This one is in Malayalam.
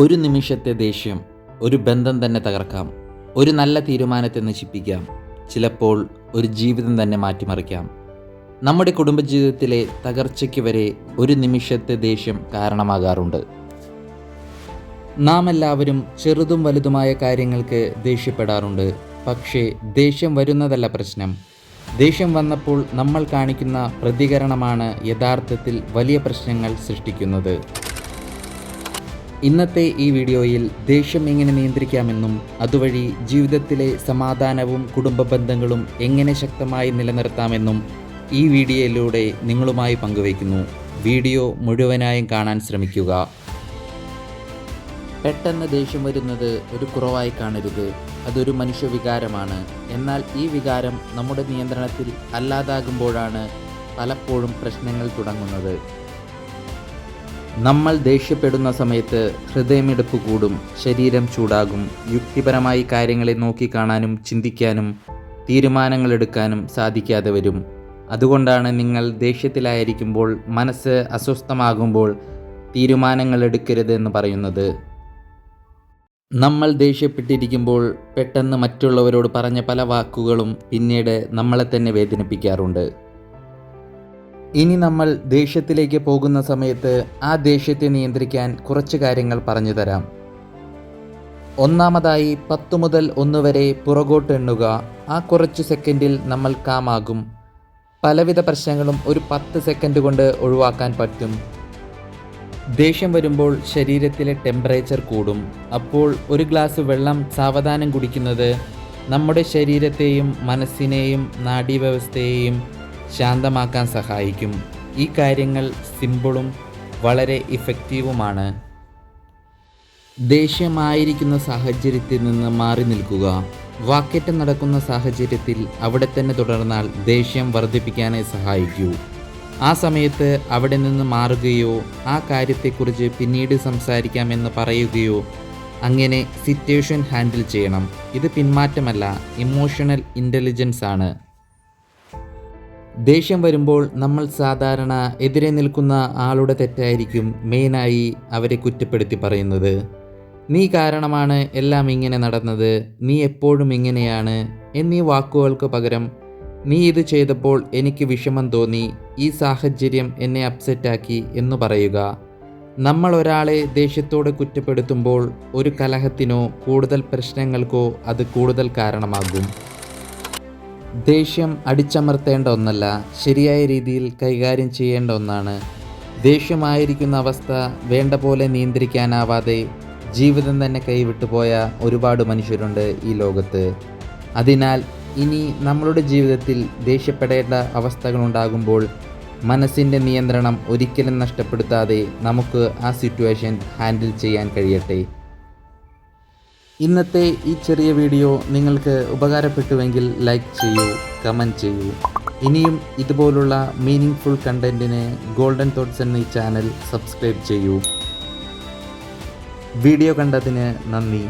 ഒരു നിമിഷത്തെ ദേഷ്യം ഒരു ബന്ധം തന്നെ തകർക്കാം. ഒരു നല്ല തീരുമാനത്തെ നശിപ്പിക്കാം. ചിലപ്പോൾ ഒരു ജീവിതം തന്നെ മാറ്റിമറിക്കാം. നമ്മുടെ കുടുംബജീവിതത്തിലെ തകർച്ചയ്ക്ക് വരെ ഒരു നിമിഷത്തെ ദേഷ്യം കാരണമാകാറുണ്ട്. നാം എല്ലാവരും ചെറുതും വലുതുമായ കാര്യങ്ങൾക്ക് ദേഷ്യപ്പെടാറുണ്ട്. പക്ഷേ ദേഷ്യം വരുന്നതല്ല പ്രശ്നം. ദേഷ്യം വന്നപ്പോൾ നമ്മൾ കാണിക്കുന്ന പ്രതികരണമാണ് യഥാർത്ഥത്തിൽ വലിയ പ്രശ്നങ്ങൾ സൃഷ്ടിക്കുന്നത്. ഇന്നത്തെ ഈ വീഡിയോയിൽ ദേഷ്യം എങ്ങനെ നിയന്ത്രിക്കാമെന്നും അതുവഴി ജീവിതത്തിലെ സമാധാനവും കുടുംബ ബന്ധങ്ങളും എങ്ങനെ ശക്തമായി നിലനിർത്താമെന്നും ഈ വീഡിയോയിലൂടെ നിങ്ങളുമായി പങ്കുവയ്ക്കുന്നു. വീഡിയോ മുഴുവനായും കാണാൻ ശ്രമിക്കുക. പെട്ടെന്ന് ദേഷ്യം വരുന്നത് ഒരു കുറവായി കാണരുത്. അതൊരു മനുഷ്യവികാരമാണ്. എന്നാൽ ഈ വികാരം നമ്മുടെ നിയന്ത്രണത്തിൽ അല്ലാതാകുമ്പോഴാണ് പലപ്പോഴും പ്രശ്നങ്ങൾ തുടങ്ങുന്നത്. നമ്മൾ ദേഷ്യപ്പെടുന്ന സമയത്ത് ഹൃദയമിടിപ്പ് കൂടും, ശരീരം ചൂടാകും, യുക്തിപരമായി കാര്യങ്ങളെ നോക്കിക്കാണാനും ചിന്തിക്കാനും തീരുമാനങ്ങൾ എടുക്കാനും സാധിക്കാതെ വരും. അതുകൊണ്ടാണ് നിങ്ങൾ ദേഷ്യത്തിലായിരിക്കുമ്പോൾ, മനസ്സ് അസ്വസ്ഥമാകുമ്പോൾ തീരുമാനങ്ങൾ എടുക്കരുത് എന്ന് പറയുന്നത്. നമ്മൾ ദേഷ്യപ്പെട്ടിരിക്കുമ്പോൾ പെട്ടെന്ന് മറ്റുള്ളവരോട് പറഞ്ഞ പല വാക്കുകളും പിന്നീട് നമ്മളെ തന്നെ വേദനിപ്പിക്കാറുണ്ട്. ഇനി നമ്മൾ ദേഷ്യത്തിലേക്ക് പോകുന്ന സമയത്ത് ആ ദേഷ്യത്തെ നിയന്ത്രിക്കാൻ കുറച്ച് കാര്യങ്ങൾ പറഞ്ഞു തരാം. ഒന്നാമതായി 10 മുതൽ 1 വരെ പുറകോട്ട് എണ്ണുക. ആ കുറച്ച് സെക്കൻഡിൽ നമ്മൾ കാമാകും. പലവിധ പ്രശ്നങ്ങളും ഒരു 10 സെക്കൻഡ് കൊണ്ട് ഒഴിവാക്കാൻ പറ്റും. ദേഷ്യം വരുമ്പോൾ ശരീരത്തിലെ ടെമ്പറേച്ചർ കൂടും. അപ്പോൾ ഒരു ഗ്ലാസ് വെള്ളം സാവധാനം കുടിക്കുന്നത് നമ്മുടെ ശരീരത്തെയും മനസ്സിനെയും നാഡീവ്യവസ്ഥയെയും ശാന്തമാക്കാൻ സഹായിക്കും. ഈ കാര്യങ്ങൾ സിമ്പിളും വളരെ ഇഫക്റ്റീവുമാണ്. ദേഷ്യമായിരിക്കുന്ന സാഹചര്യത്തിൽ നിന്ന് മാറി നിൽക്കുക. വാക്കേറ്റം നടക്കുന്ന സാഹചര്യത്തിൽ അവിടെ തന്നെ തുടർന്നാൽ ദേഷ്യം വർദ്ധിപ്പിക്കാനേ സഹായിക്കൂ. ആ സമയത്ത് അവിടെ നിന്ന് മാറുകയോ ആ കാര്യത്തെക്കുറിച്ച് പിന്നീട് സംസാരിക്കാമെന്ന് പറയുകയോ അങ്ങനെ സിറ്റുവേഷൻ ഹാൻഡിൽ ചെയ്യണം. ഇത് പിന്മാറ്റമല്ല, ഇമോഷണൽ ഇൻ്റലിജൻസ് ആണ്. ദേഷ്യം വരുമ്പോൾ നമ്മൾ സാധാരണ എതിരെ നിൽക്കുന്ന ആളുടെ തെറ്റായിരിക്കും മെയിനായി അവരെ കുറ്റപ്പെടുത്തി പറയുന്നത്. നീ കാരണമാണ് എല്ലാം ഇങ്ങനെ നടന്നത്, നീ എപ്പോഴും ഇങ്ങനെയാണ് എന്നീ വാക്കുകൾക്ക് പകരം നീ ഇത് ചെയ്തപ്പോൾ എനിക്ക് വിഷമം തോന്നി, ഈ സാഹചര്യം എന്നെ അപ്സെറ്റാക്കി എന്ന് പറയുക. നമ്മൾ ഒരാളെ ദേഷ്യത്തോടെ കുറ്റപ്പെടുത്തുമ്പോൾ ഒരു കലഹത്തിനോ കൂടുതൽ പ്രശ്നങ്ങൾക്കോ അത് കൂടുതൽ കാരണമാകും. ദേഷ്യം അടിച്ചമർത്തേണ്ട ഒന്നല്ല, ശരിയായ രീതിയിൽ കൈകാര്യം ചെയ്യേണ്ട ഒന്നാണ്. ദേഷ്യമായിരിക്കുന്ന അവസ്ഥ വേണ്ട പോലെ നിയന്ത്രിക്കാനാവാതെ ജീവിതം തന്നെ കൈവിട്ടുപോയ ഒരുപാട് മനുഷ്യരുണ്ട് ഈ ലോകത്ത്. അതിനാൽ ഇനി നമ്മളുടെ ജീവിതത്തിൽ ദേഷ്യപ്പെടേണ്ട അവസ്ഥകളുണ്ടാകുമ്പോൾ മനസ്സിൻ്റെ നിയന്ത്രണം ഒരിക്കലും നഷ്ടപ്പെടുത്താതെ നമുക്ക് ആ സിറ്റുവേഷൻ ഹാൻഡിൽ ചെയ്യാൻ കഴിയട്ടെ. ഇന്നത്തെ ഈ ചെറിയ വീഡിയോ നിങ്ങൾക്ക് ഉപകാരപ്പെട്ടുവെങ്കിൽ ലൈക്ക് ചെയ്യൂ, കമൻറ്റ് ചെയ്യൂ. ഇനിയും ഇതുപോലുള്ള മീനിങ്ഫുൾ കണ്ടൻറ്റിന് ഗോൾഡൻ തോട്ട്സ് എന്ന ഈ ചാനൽ സബ്സ്ക്രൈബ് ചെയ്യൂ. വീഡിയോ കണ്ടതിന് നന്ദി.